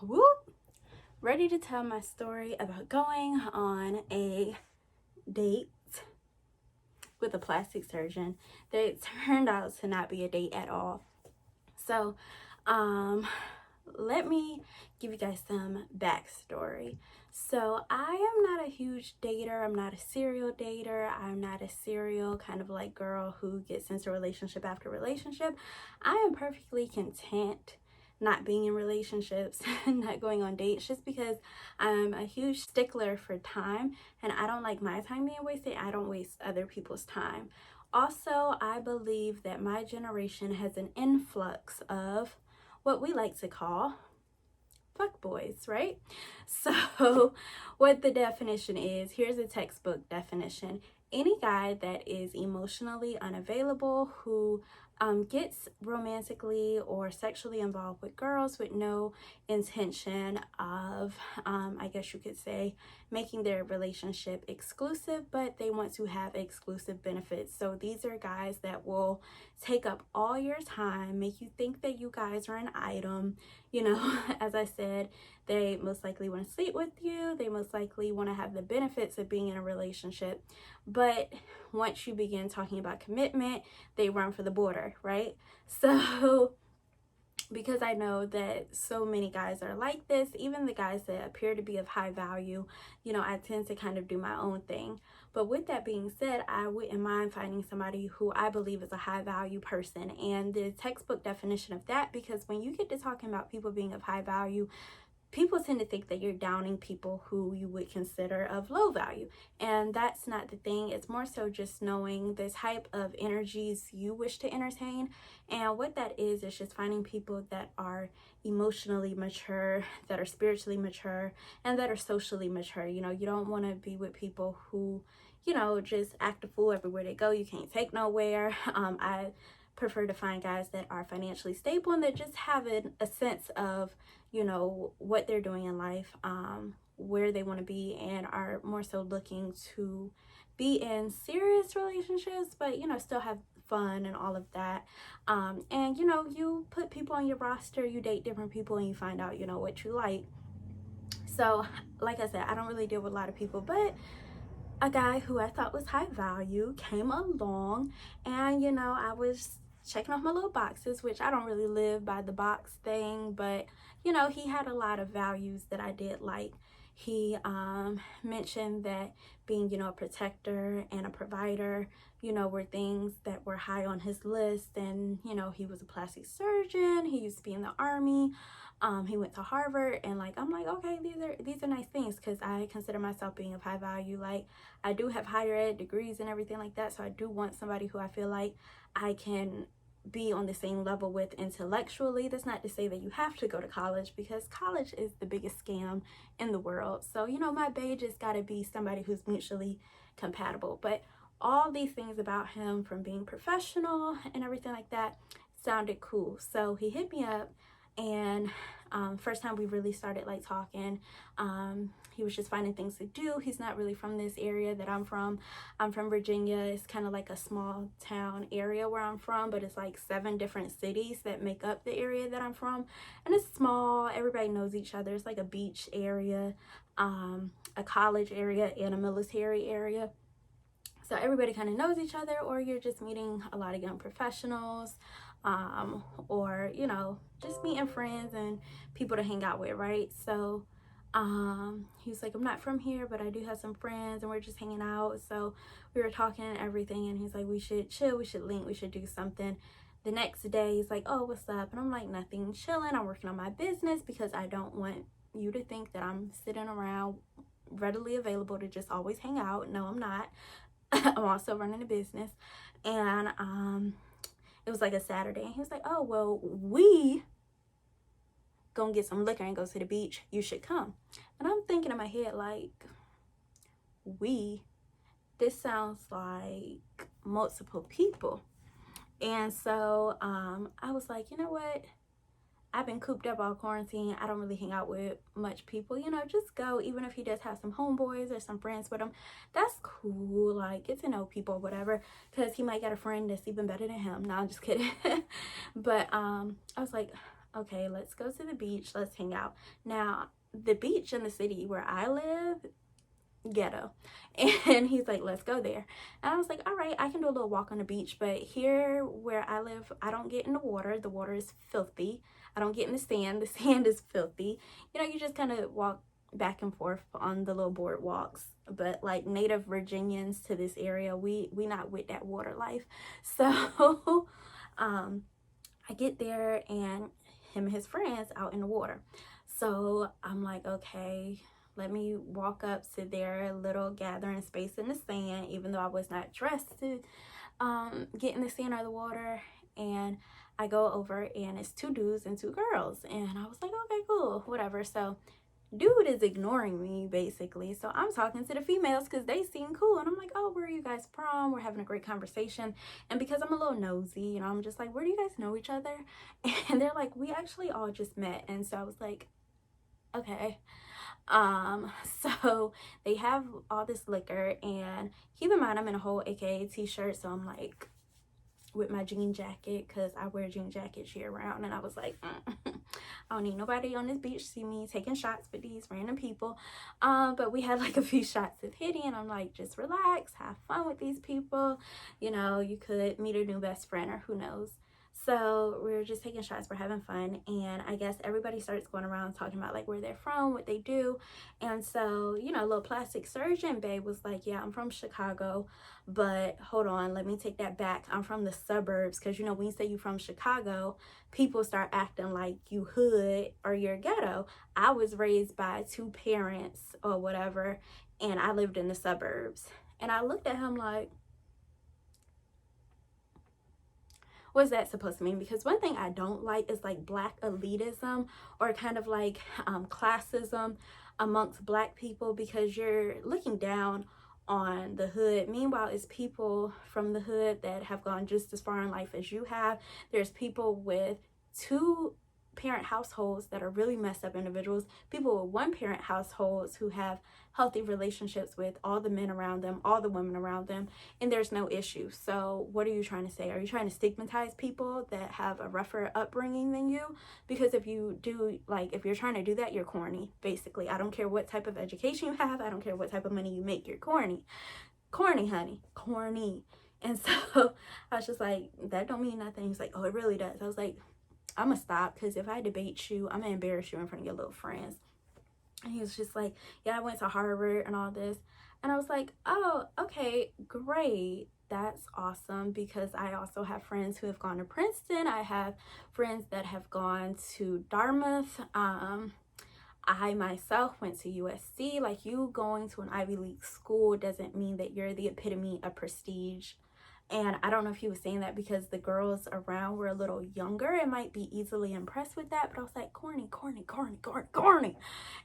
whoop, ready to tell my story about going on a date with a plastic surgeon that turned out to not be a date at all. So, let me give you guys some backstory. So I am not a huge dater. I'm not a serial dater. I'm not a serial kind of like girl who gets into relationship after relationship. I am perfectly content not being in relationships and not going on dates, just because I'm a huge stickler for time and I don't like my time being wasted. I don't waste other people's time. Also, I believe that my generation has an influx of what we like to call fuck boys, right? So what the definition is, here's a textbook definition: any guy that is emotionally unavailable, who gets romantically or sexually involved with girls with no intention of, I guess you could say, making their relationship exclusive, but they want to have exclusive benefits. So these are guys that will take up all your time, make you think that you guys are an item. You know, as I said, they most likely want to sleep with you. They most likely want to have the benefits of being in a relationship. But once you begin talking about commitment, they run for the border, right? So because I know that so many guys are like this, even the guys that appear to be of high value, you know, I tend to kind of do my own thing. But with that being said, I wouldn't mind finding somebody who I believe is a high value person. And the textbook definition of that, because when you get to talking about people being of high value, people tend to think that you're downing people who you would consider of low value. And that's not the thing. It's more so just knowing the type of energies you wish to entertain. And what that is just finding people that are emotionally mature, that are spiritually mature, and that are socially mature. You know, you don't want to be with people who, you know, just act a fool everywhere they go. You can't take nowhere. I prefer to find guys that are financially stable and that just have a sense of, you know, what they're doing in life, where they want to be, and are more so looking to be in serious relationships, but, you know, still have fun and all of that. And, you know, you put people on your roster, you date different people, and you find out, you know, what you like. So, like I said, I don't really deal with a lot of people, but a guy who I thought was high value came along, and, you know, I was checking off my little boxes, which I don't really live by the box thing, but, you know, he had a lot of values that I did like. He mentioned that being, you know, a protector and a provider, you know, were things that were high on his list. And, you know, he was a plastic surgeon. He used to be in the Army. He went to Harvard, and like, I'm like, okay, these are nice things, because I consider myself being of high value. Like, I do have higher ed degrees and everything like that, so I do want somebody who I feel like I can be on the same level with intellectually. That's not to say that you have to go to college, because college is the biggest scam in the world. So, you know, my bae just got to be somebody who's mutually compatible. But all these things about him, from being professional and everything like that, sounded cool. So he hit me up, and first time we really started like talking, he was just finding things to do. He's not really from this area that I'm from. I'm from Virginia. It's kind of like a small town area where I'm from, but it's like 7 different cities that make up the area that I'm from. And it's small. Everybody knows each other. It's like a beach area, a college area, and a military area. So everybody kind of knows each other, or you're just meeting a lot of young professionals, or, you know, just meeting friends and people to hang out with, right? So he was like, I'm not from here, but I do have some friends, and we're just hanging out. So we were talking and everything, and he's like, we should chill, we should link, we should do something. The next day he's like, oh, what's up? And I'm like, nothing, chilling. I'm working on my business, because I don't want you to think that I'm sitting around readily available to just always hang out. No, I'm not. I'm also running a business. And it was like a Saturday, and he was like, oh, well, we gonna get some liquor and go to the beach, you should come. And I'm thinking in my head, like, this sounds like multiple people. And so I was like, you know what, I've been cooped up all quarantine. I don't really hang out with much people. You know, just go. Even if he does have some homeboys or some friends with him, that's cool. Like, get to know people, whatever. Because he might get a friend that's even better than him. No, I'm just kidding. But I was like, okay, let's go to the beach, let's hang out. Now, the beach in the city where I live, ghetto. And he's like, let's go there. And I was like, all right, I can do a little walk on the beach, but here where I live, I don't get in the water. The water is filthy. I don't get in the sand. The sand is filthy. You know, you just kind of walk back and forth on the little boardwalks. But like native Virginians to this area, we not with that water life. So I get there and him and his friends out in the water. So I'm like, okay, let me walk up to their little gathering space in the sand, even though I was not dressed to get in the sand or the water. And I go over and it's 2 dudes and 2 girls. And I was like, okay, cool, whatever. So dude is ignoring me basically. So I'm talking to the females because they seem cool. And I'm like, oh, where are you guys from? We're having a great conversation. And because I'm a little nosy, you know, I'm just like, where do you guys know each other? And they're like, we actually all just met. And so I was like, okay. So they have all this liquor, and keep in mind I'm in a whole AKA t-shirt, so I'm like with my jean jacket because I wear jean jackets year round. And I was like, I don't need nobody on this beach see me taking shots with these random people. But we had like a few shots of Hitty, and I'm like, just relax, have fun with these people, you know, you could meet a new best friend or who knows. So we were just taking shots, we're having fun, and I guess everybody starts going around talking about like where they're from, what they do. And so, you know, little plastic surgeon babe was like, yeah, I'm from Chicago, but hold on, let me take that back, I'm from the suburbs. Because you know, when you say you from Chicago, people start acting like you hood or you're ghetto. I was raised by 2 parents or whatever, and I lived in the suburbs. And I looked at him like, what's that supposed to mean? Because one thing I don't like is like black elitism or kind of like classism amongst black people, because you're looking down on the hood. Meanwhile, it's people from the hood that have gone just as far in life as you have. There's people with 2 parent households that are really messed up individuals, people with 1 parent households who have healthy relationships with all the men around them, all the women around them, and there's no issue. So what are you trying to say? Are you trying to stigmatize people that have a rougher upbringing than you? Because if you do, like, if you're trying to do that, you're corny, basically. I don't care what type of education you have, I don't care what type of money you make, you're corny. Corny, honey, corny. And so I was just like, that don't mean nothing. He's like, oh, it really does. I was like, I'm gonna stop, because if I debate you, I'm gonna embarrass you in front of your little friends. And he was just like, yeah, I went to Harvard and all this. And I was like, oh, okay, great, that's awesome, because I also have friends who have gone to Princeton. I have friends that have gone to Dartmouth. I myself went to USC. Like, you going to an Ivy League school doesn't mean that you're the epitome of prestige. And I don't know if he was saying that because the girls around were a little younger and might be easily impressed with that. But I was like, corny, corny, corny, corny, corny.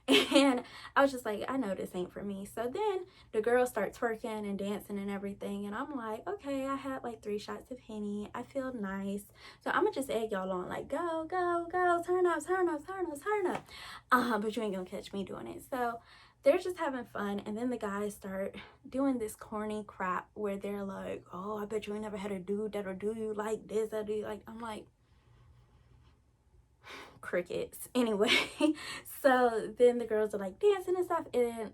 And I was just like, I know this ain't for me. So then the girls start twerking and dancing and everything. And I'm like, okay, I had like 3 shots of Henny. I feel nice. So I'm going to just egg y'all on, like, go, go, go, turn up, turn up, turn up, turn up. But you ain't going to catch me doing it. So they're just having fun, and then the guys start doing this corny crap where they're like, oh, I bet you ain't never had a dude that'll do you like this, that'll do you like. I'm like, crickets. Anyway, so then the girls are like dancing and stuff, and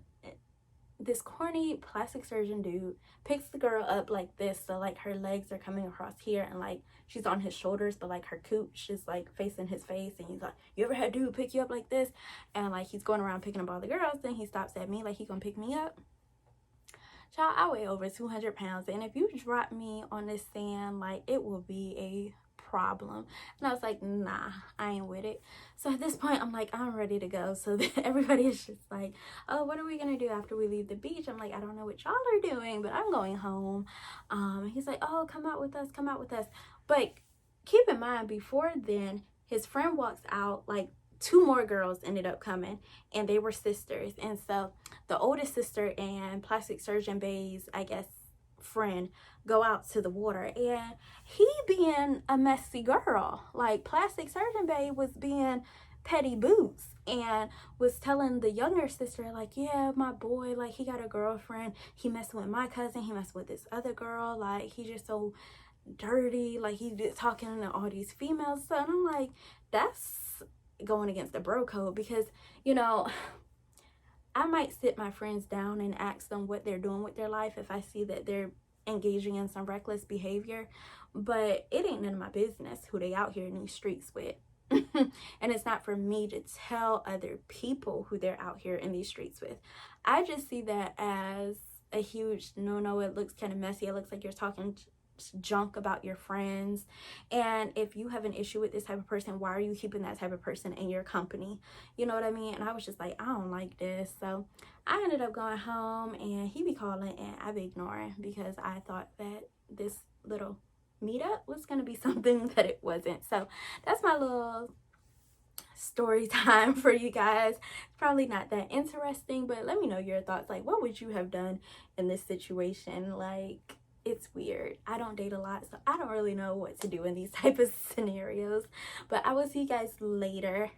this corny plastic surgeon dude picks the girl up like this, so like her legs are coming across here, and like she's on his shoulders, but like her cooch is like facing his face. And he's like, you ever had a dude pick you up like this? And like he's going around picking up all the girls. Then he stops at me like he gonna pick me up. Child, I weigh over 200 pounds, and if you drop me on this sand, like, it will be a problem. And I was like, nah, I ain't with it. So at this point, I'm like, I'm ready to go. So then everybody is just like, oh, what are we gonna do after we leave the beach? I'm like, I don't know what y'all are doing, but I'm going home. He's like, oh, come out with us, come out with us. But keep in mind, before then, his friend walks out, like 2 more girls ended up coming, and they were sisters. And so the oldest sister and plastic surgeon bae's, I guess, friend go out to the water, and he being a messy girl. Like, plastic surgeon bae was being petty boots and was telling the younger sister like, yeah, my boy, like, he got a girlfriend, he messing with my cousin, he messing with this other girl, like, he just so dirty, like he talking to all these females. So, and I'm like, that's going against the bro code, because, you know, I might sit my friends down and ask them what they're doing with their life if I see that they're engaging in some reckless behavior, but it ain't none of my business who they out here in these streets with. And it's not for me to tell other people who they're out here in these streets with. I just see that as a huge no. It looks kind of messy. It looks like you're talking junk about your friends, and if you have an issue with this type of person, why are you keeping that type of person in your company? You know what I mean? And I was just like, I don't like this. So I ended up going home, and he be calling and I be ignoring, because I thought that this little meetup was gonna be something that it wasn't. So that's my little story time for you guys. It's probably not that interesting, but let me know your thoughts. Like, what would you have done in this situation? Like, it's weird. I don't date a lot, so I don't really know what to do in these type of scenarios. But I will see you guys later.